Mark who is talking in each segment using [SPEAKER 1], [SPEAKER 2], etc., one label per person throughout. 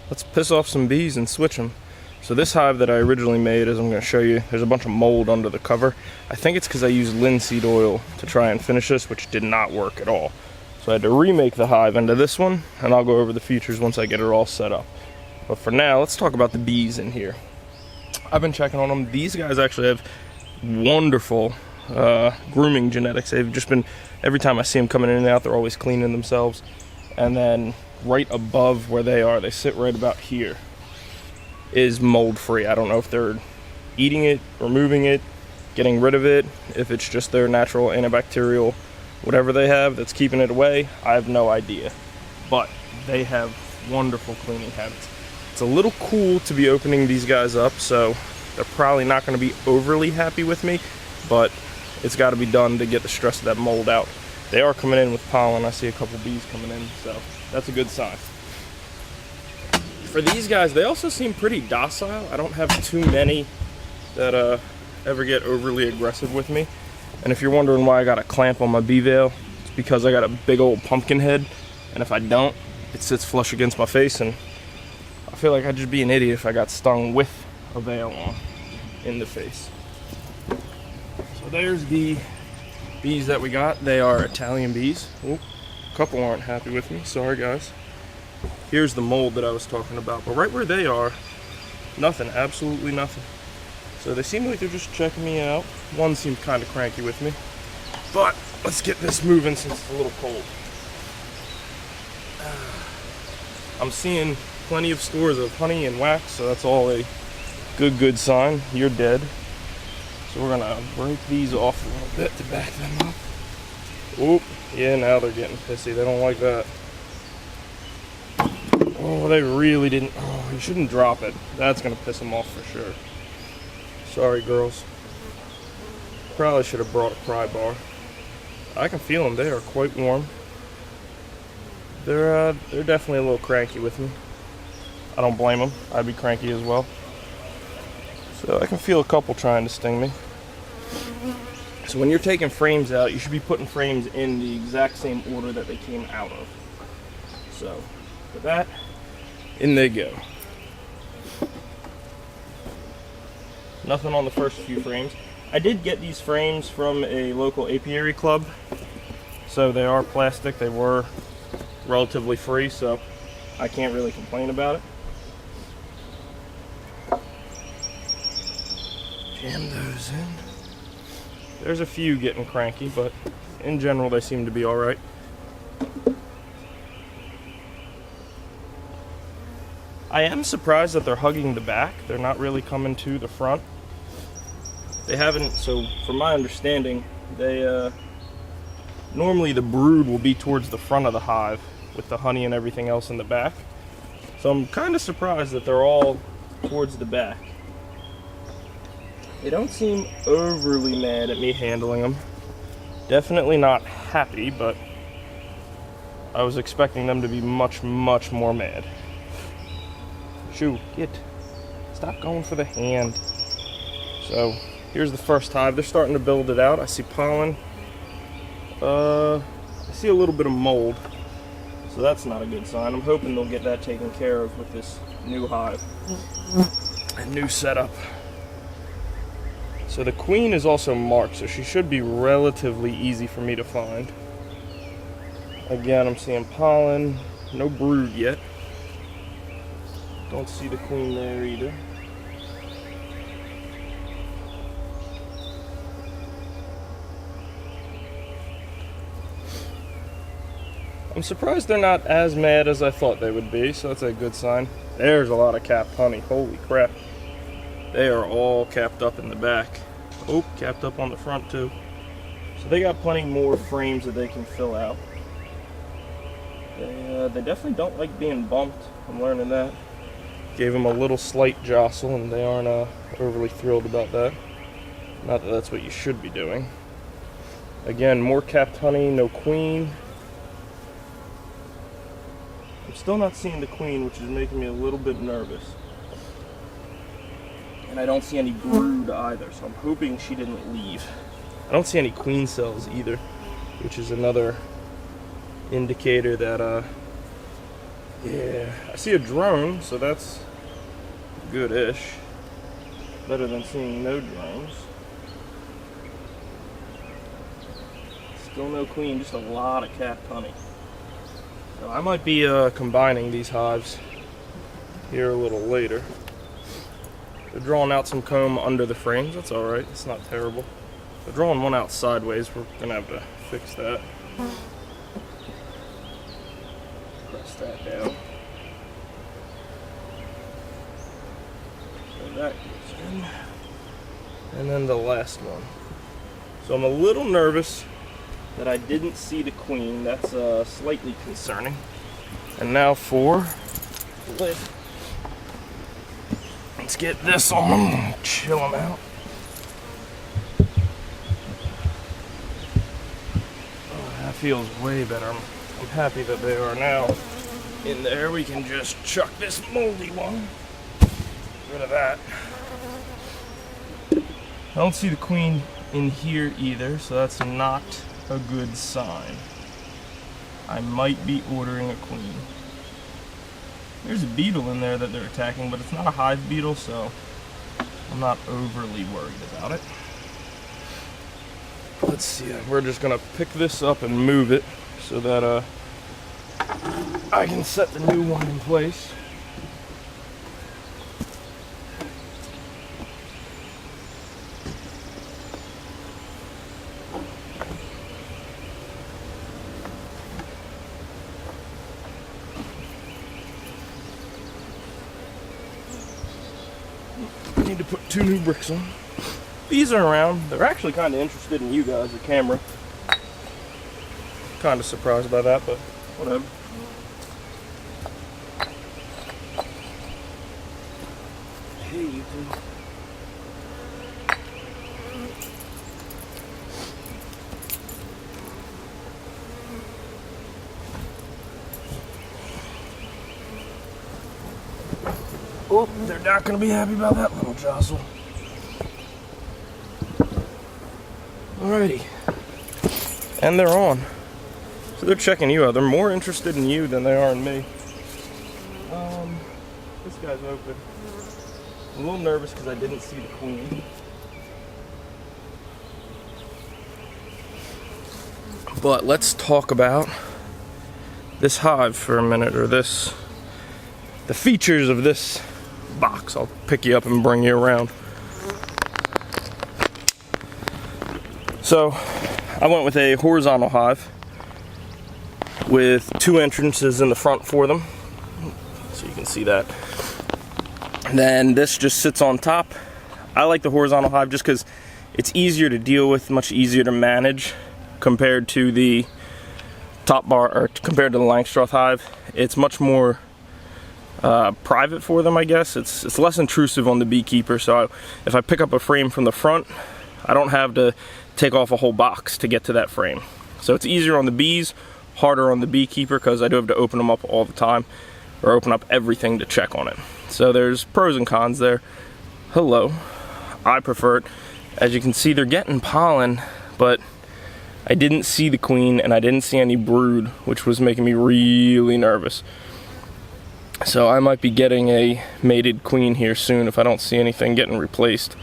[SPEAKER 1] let's piss off some bees and switch them. So this hive that I originally made, as I'm going to show you, there's a bunch of mold under the cover. I think it's because I used linseed oil to try and finish this, which did not work at all. So I had to remake the hive into this one, and I'll go over the features once I get it all set up. But for now, let's talk about the bees in here. I've been checking on them. These guys actually have wonderful grooming genetics. They've just been, every time I see them coming in and out, they're always cleaning themselves. And then right above where they are, they sit right about here, is mold free. I don't know if they're eating it, removing it, getting rid of it, if it's just their natural antibacterial whatever they have that's keeping it away. I have no idea, but they have wonderful cleaning habits. It's a little cool to be opening these guys up, so they're probably not going to be overly happy with me, but it's got to be done to get the stress of that mold out. They are coming in with pollen. I see a couple bees coming in, so that's a good sign. For these guys, they also seem pretty docile. I don't have too many that ever get overly aggressive with me. And if you're wondering why I got a clamp on my bee veil, it's because I got a big old pumpkin head, and if I don't, it sits flush against my face, and I feel like I'd just be an idiot if I got stung with a veil on in the face. So there's the bees that we got. They are Italian bees. Oh, a couple aren't happy with me. Sorry, guys. Here's the mold that I was talking about. But right where they are, nothing. Absolutely nothing. So they seem like they're just checking me out. One seems kind of cranky with me. But let's get this moving since it's a little cold. I'm seeing plenty of stores of honey and wax, so that's all a good sign. You're dead. So we're gonna break these off a little bit to back them up. Oop, yeah, now they're getting pissy. They don't like that. Oh, they really didn't. Oh, you shouldn't drop it. That's gonna piss them off for sure. Sorry, girls. Probably should have brought a pry bar. I can feel them. They are quite warm. They're definitely a little cranky with me. I don't blame them. I'd be cranky as well. So I can feel a couple trying to sting me. So when you're taking frames out, you should be putting frames in the exact same order that they came out of. So for that, in they go. Nothing on the first few frames. I did get these frames from a local apiary club. So they are plastic. They were relatively free, so I can't really complain about it. Jam those in. There's a few getting cranky, but in general they seem to be all right. I am surprised that they're hugging the back. They're not really coming to the front. They haven't, so from my understanding, they normally the brood will be towards the front of the hive with the honey and everything else in the back. So I'm kind of surprised that they're all towards the back. They don't seem overly mad at me handling them. Definitely not happy, but I was expecting them to be much more mad. Shoo, get. Stop going for the hand. So here's the first hive. They're starting to build it out. I see pollen. I see a little bit of mold. So that's not a good sign. I'm hoping they'll get that taken care of with this new hive and new setup. So the queen is also marked, so she should be relatively easy for me to find. Again, I'm seeing pollen. No brood yet. Don't see the queen there either. I'm surprised they're not as mad as I thought they would be, so that's a good sign. There's a lot of capped honey. Holy crap. They are all capped up in the back. Oh, capped up on the front too. So they got plenty more frames that they can fill out. They definitely don't like being bumped. I'm learning that. Gave them a little slight jostle, and they aren't overly thrilled about that. Not that that's what you should be doing. Again, more capped honey, no queen. I'm still not seeing the queen, which is making me a little bit nervous. And I don't see any brood either, so I'm hoping she didn't leave. I don't see any queen cells either, which is another indicator that Yeah, I see a drone, so that's good-ish. Better than seeing no drones. Still no queen, just a lot of capped honey. So I might be combining these hives here a little later. They're drawing out some comb under the frames. That's all right. It's not terrible. They're drawing one out sideways. We're gonna have to fix that. Press that down. So that goes in. And then the last one. So I'm a little nervous that I didn't see the queen. That's slightly concerning. And now for the lid. Let's get this on them, chill them out. Oh, that feels way better. I'm happy that they are now in there. We can just chuck this moldy one. Get rid of that. I don't see the queen in here either, so that's not a good sign. I might be ordering a queen. There's a beetle in there that they're attacking, but it's not a hive beetle, so I'm not overly worried about it. Let's see, we're just gonna pick this up and move it so that I can set the new one in place. Need to put 2 new bricks on. Bees are around. They're actually kind of interested in you guys, the camera. Kind of surprised by that, but whatever. Hey, you two. Oh, they're not going to be happy about that little jostle. Alrighty. And they're on. So they're checking you out. They're more interested in you than they are in me. This guy's open. I'm a little nervous because I didn't see the queen. But let's talk about this hive for a minute, or the features of this box. I'll pick you up and bring you around. So I went with a horizontal hive with 2 entrances in the front for them, so you can see that. And then this just sits on top. I like the horizontal hive just because it's easier to deal with, much easier to manage compared to the top bar, or compared to the Langstroth hive. It's much more private for them, I guess. It's less intrusive on the beekeeper, so if I pick up a frame from the front, I don't have to take off a whole box to get to that frame. So it's easier on the bees, harder on the beekeeper, because I do have to open them up all the time, or open up everything to check on it. So there's pros and cons there. Hello. I prefer it. As you can see, they're getting pollen, but I didn't see the queen and I didn't see any brood, which was making me really nervous. So I might be getting a mated queen here soon if I don't see anything getting replaced,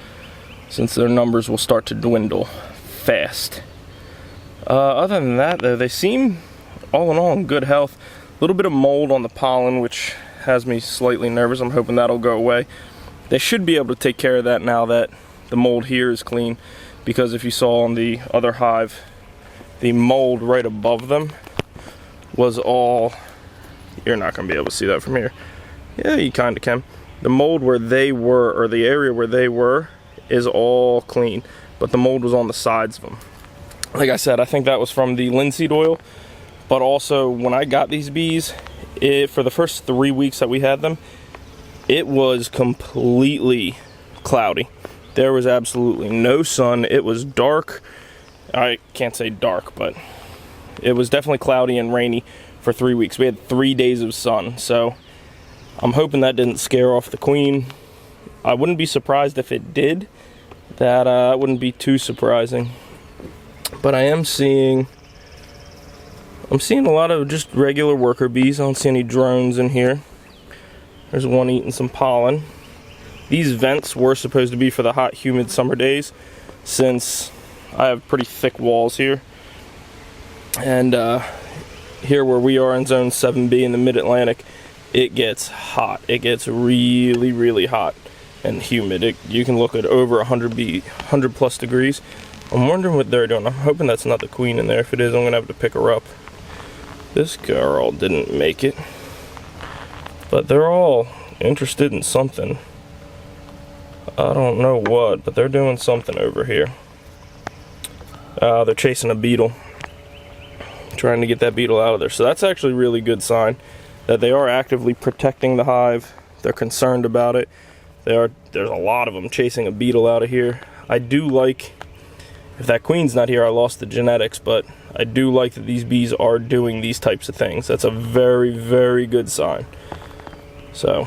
[SPEAKER 1] since their numbers will start to dwindle fast. Other than that, though, they seem all in all in good health. A little bit of mold on the pollen, which has me slightly nervous. I'm hoping that'll go away. They should be able to take care of that now that the mold here is clean, because if you saw on the other hive, the mold right above them was all... You're not going to be able to see that from here. Yeah, you kind of can. The mold where they were, or the area where they were, is all clean, but the mold was on the sides of them. Like I said, I think that was from the linseed oil, but also when I got these bees, for the first 3 weeks that we had them, it was completely cloudy. There was absolutely no sun. It was dark. I can't say dark, but it was definitely cloudy and rainy for 3 weeks. We had 3 days of sun, so I'm hoping that didn't scare off the queen. I wouldn't be surprised if it did. That wouldn't be too surprising. But I am seeing I'm seeing a lot of just regular worker bees. I don't see any drones in here. There's one eating some pollen. These vents were supposed to be for the hot, humid summer days, since I have pretty thick walls here. And here where we are in zone 7B in the mid-Atlantic, it gets hot. It gets really, really hot and humid. You can look at over 100 plus degrees. I'm wondering what they're doing. I'm hoping that's not the queen in there. If it is, I'm gonna have to pick her up. This girl didn't make it, but they're all interested in something. I don't know what, but they're doing something over here. They're chasing a beetle, trying to get that beetle out of there. So that's actually a really good sign that they are actively protecting the hive. They're concerned about it. There's a lot of them chasing a beetle out of here. I do like, if that queen's not here, I lost the genetics, but I do like that these bees are doing these types of things. That's a very, very good sign. So